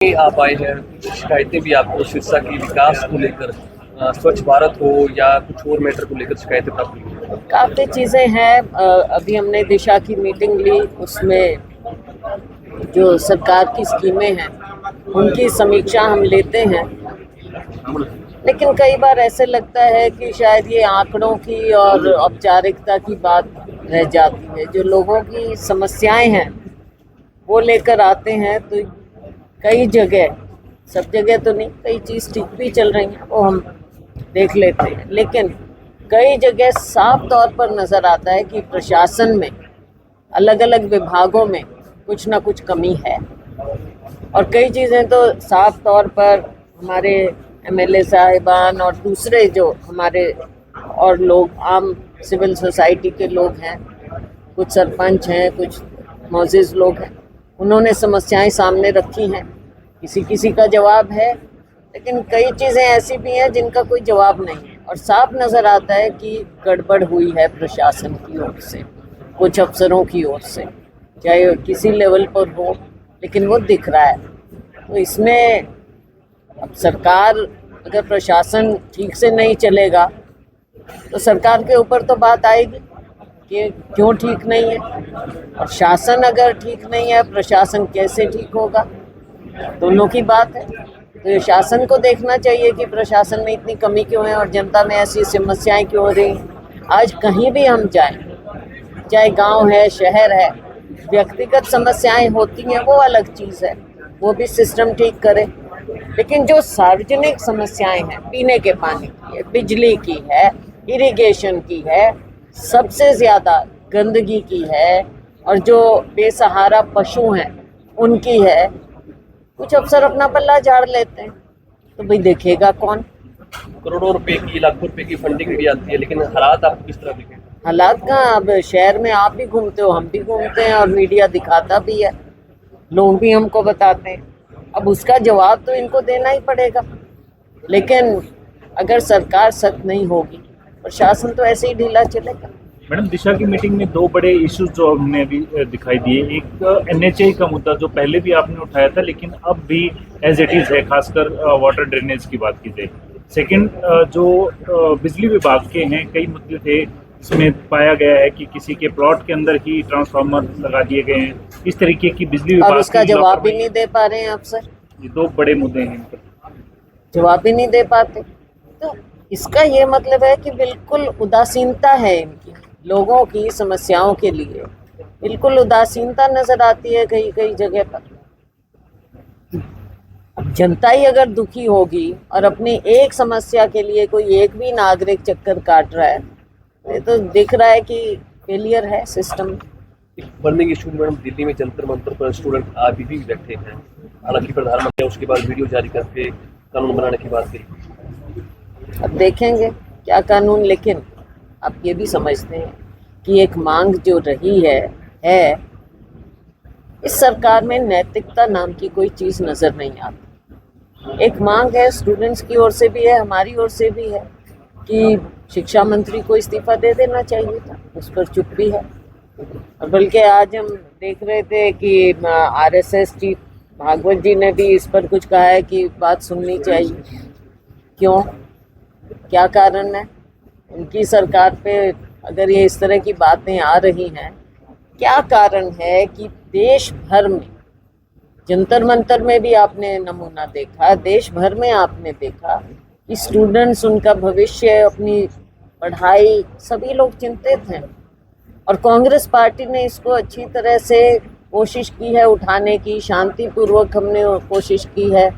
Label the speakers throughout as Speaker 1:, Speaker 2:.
Speaker 1: आप आए हैं, कुछ शिकायतें भी आपको सिरसा की विकास को लेकर, स्वच्छ भारत हो या कुछ और मैटर को लेकर शिकायतें प्राप्त हुई?
Speaker 2: काफ़ी चीज़ें हैं। अभी हमने दिशा की मीटिंग ली, उसमें जो सरकार की स्कीमें हैं उनकी समीक्षा हम लेते हैं। लेकिन कई बार ऐसे लगता है कि शायद ये आंकड़ों की और औपचारिकता की बात रह जाती है। जो लोगों की समस्याएं हैं वो लेकर आते हैं, तो कई जगह, सब जगह तो नहीं, कई चीज़ ठीक भी चल रही हैं, वो हम देख लेते हैं। लेकिन कई जगह साफ तौर पर नज़र आता है कि प्रशासन में अलग अलग विभागों में कुछ ना कुछ कमी है। और कई चीज़ें तो साफ तौर पर हमारे एमएलए साहिबान और दूसरे जो हमारे और लोग, आम सिविल सोसाइटी के लोग हैं, कुछ सरपंच हैं, कुछ मोअज़्ज़िज़ लोग हैं, उन्होंने समस्याएं सामने रखी हैं। किसी किसी का जवाब है, लेकिन कई चीज़ें ऐसी भी हैं जिनका कोई जवाब नहीं है। और साफ नज़र आता है कि गड़बड़ हुई है प्रशासन की ओर से, कुछ अफसरों की ओर से, चाहे किसी लेवल पर हो, लेकिन वो दिख रहा है। तो इसमें अब सरकार, अगर प्रशासन ठीक से नहीं चलेगा तो सरकार के ऊपर तो बात आएगी कि क्यों ठीक नहीं है। और शासन अगर ठीक नहीं है, प्रशासन कैसे ठीक होगा? दोनों की बात है। तो ये शासन को देखना चाहिए कि प्रशासन में इतनी कमी क्यों है और जनता में ऐसी समस्याएं क्यों हो रही हैं। आज कहीं भी हम जाएं, चाहे गांव है, शहर है, व्यक्तिगत समस्याएं होती हैं, वो अलग चीज़ है, वो भी सिस्टम ठीक करे। लेकिन जो सार्वजनिक समस्याएं हैं, पीने के पानी की है, बिजली की है, इरिगेशन की है, सबसे ज़्यादा गंदगी की है, और जो बेसहारा पशु हैं उनकी है, कुछ अफसर अपना पल्ला झाड़ लेते हैं, तो भाई देखेगा कौन?
Speaker 1: करोड़ों रुपए की, लाखों रुपए की फंडिंग भी आती है, लेकिन हालात आपको किस तरह दिखे?
Speaker 2: हालात कहाँ, अब शहर में आप भी घूमते हो, हम भी घूमते हैं, और मीडिया दिखाता भी है, लोग भी हमको बताते हैं। अब उसका जवाब तो इनको देना ही पड़ेगा। लेकिन अगर सरकार सख्त नहीं होगी, प्रशासन तो ऐसे ही ढीला चलेगा।
Speaker 3: मैडम, दिशा की मीटिंग में दो बड़े इश्यूज जो हमने अभी दिखाई दिए, एक एनएचए का मुद्दा जो पहले भी आपने उठाया था लेकिन अब भी एज इट इज़ है, खासकर वाटर ड्रेनेज की बात की जाए। सेकंड, जो बिजली विभाग के हैं, कई मुद्दे थे, इसमें पाया गया है कि किसी के प्लॉट के अंदर ही ट्रांसफार्मर लगा दिए गए हैं, इस तरीके की बिजली विभाग,
Speaker 2: और उसका जवाब भी नहीं दे पा रहे हैं अफसर।
Speaker 3: ये दो बड़े मुद्दे हैं,
Speaker 2: जवाब भी नहीं दे पाते। तो इसका ये मतलब है कि बिल्कुल उदासीनता है इनकी, लोगों की समस्याओं के लिए बिल्कुल उदासीनता नजर आती है कई कई जगह पर। अब जनता ही अगर दुखी होगी और अपनी एक समस्या के लिए कोई एक भी नागरिक चक्कर काट रहा है, ये तो दिख रहा है कि फेलियर है system.
Speaker 1: Burning issue madam, Delhi में जंतर मंतर पर स्टूडेंट अभी भी बैठे हैं, हालांकि प्रधानमंत्री ने उसके बाद वीडियो जारी करके कानून बनाने की बात कही।
Speaker 2: अब देखेंगे क्या कानून। लेकिन आप ये भी समझते हैं कि एक मांग जो रही है इस सरकार में नैतिकता नाम की कोई चीज़ नज़र नहीं आती। एक मांग है, स्टूडेंट्स की ओर से भी है, हमारी ओर से भी है, कि शिक्षा मंत्री को इस्तीफा दे देना चाहिए था, उस पर चुप भी है। और बल्कि आज हम देख रहे थे कि आरएसएस चीफ भागवत जी ने भी इस पर कुछ कहा है कि बात सुननी चाहिए। क्यों, क्या कारण है? उनकी सरकार पे अगर ये इस तरह की बातें आ रही हैं, क्या कारण है कि देश भर में, जंतर मंतर में भी आपने नमूना देखा, देश भर में आपने देखा कि स्टूडेंट्स, उनका भविष्य, अपनी पढ़ाई, सभी लोग चिंतित हैं। और कांग्रेस पार्टी ने इसको अच्छी तरह से कोशिश की है उठाने की, शांतिपूर्वक हमने कोशिश की है,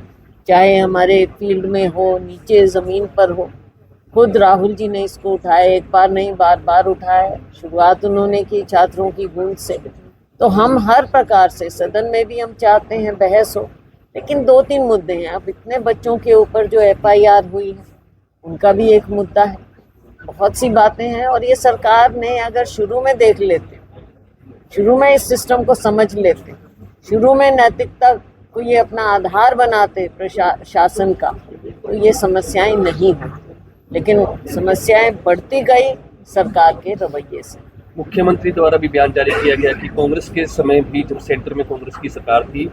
Speaker 2: चाहे हमारे फील्ड में हो, नीचे ज़मीन पर हो। खुद राहुल जी ने इसको उठाया, एक बार नहीं बार बार उठाया। शुरुआत उन्होंने की छात्रों की गूंज से। तो हम हर प्रकार से, सदन में भी हम चाहते हैं बहस हो, लेकिन दो तीन मुद्दे हैं। अब इतने बच्चों के ऊपर जो एफआईआर हुई है, उनका भी एक मुद्दा है। बहुत सी बातें हैं, और ये सरकार ने अगर शुरू में देख लेते, शुरू में इस सिस्टम को समझ लेते, शुरू में नैतिकता को ये अपना आधार बनाते प्रशासन का, तो ये समस्याएं नहीं होती। लेकिन समस्याएं बढ़ती गई सरकार के रवैये से।
Speaker 1: मुख्यमंत्री द्वारा भी बयान जारी किया गया कि कांग्रेस के समय भी, जब सेंटर में कांग्रेस की सरकार थी,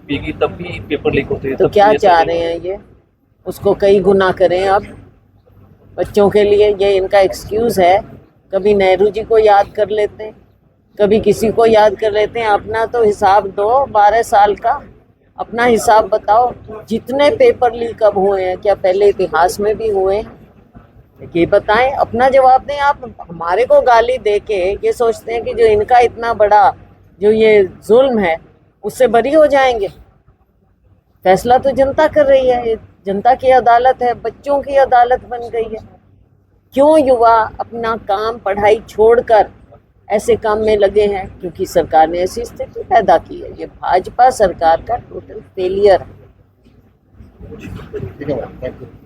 Speaker 1: छपेगी तब भी पेपर लीक होते हैं।
Speaker 2: तो
Speaker 1: तब
Speaker 2: क्या
Speaker 1: ये
Speaker 2: चाह
Speaker 1: सब-
Speaker 2: रहे हैं ये? उसको कई गुना करें अब बच्चों के लिए। ये इनका एक्सक्यूज़ है। कभी नेहरू जी को याद कर लेते हैं, कभी किसी को याद कर लेते हैं। अपना तो हिसाब दो, 12 साल का अपना हिसाब बताओ। जितने पेपर लीक अब हुए हैं, क्या पहले इतिहास में भी हुए हैं? ये बताएं, अपना जवाब दें। आप हमारे को गाली दे के ये सोचते हैं कि जो इनका इतना बड़ा जो ये जुल्म है उससे बरी हो जाएंगे। फैसला तो जनता कर रही है, ये जनता की अदालत है, बच्चों की अदालत बन गई है। क्यों युवा अपना काम पढ़ाई छोड़कर ऐसे काम में लगे हैं? क्योंकि सरकार ने ऐसी स्थिति पैदा की है। ये भाजपा सरकार का टोटल फेलियर है।
Speaker 4: ठीक है मैम, थैंक यू।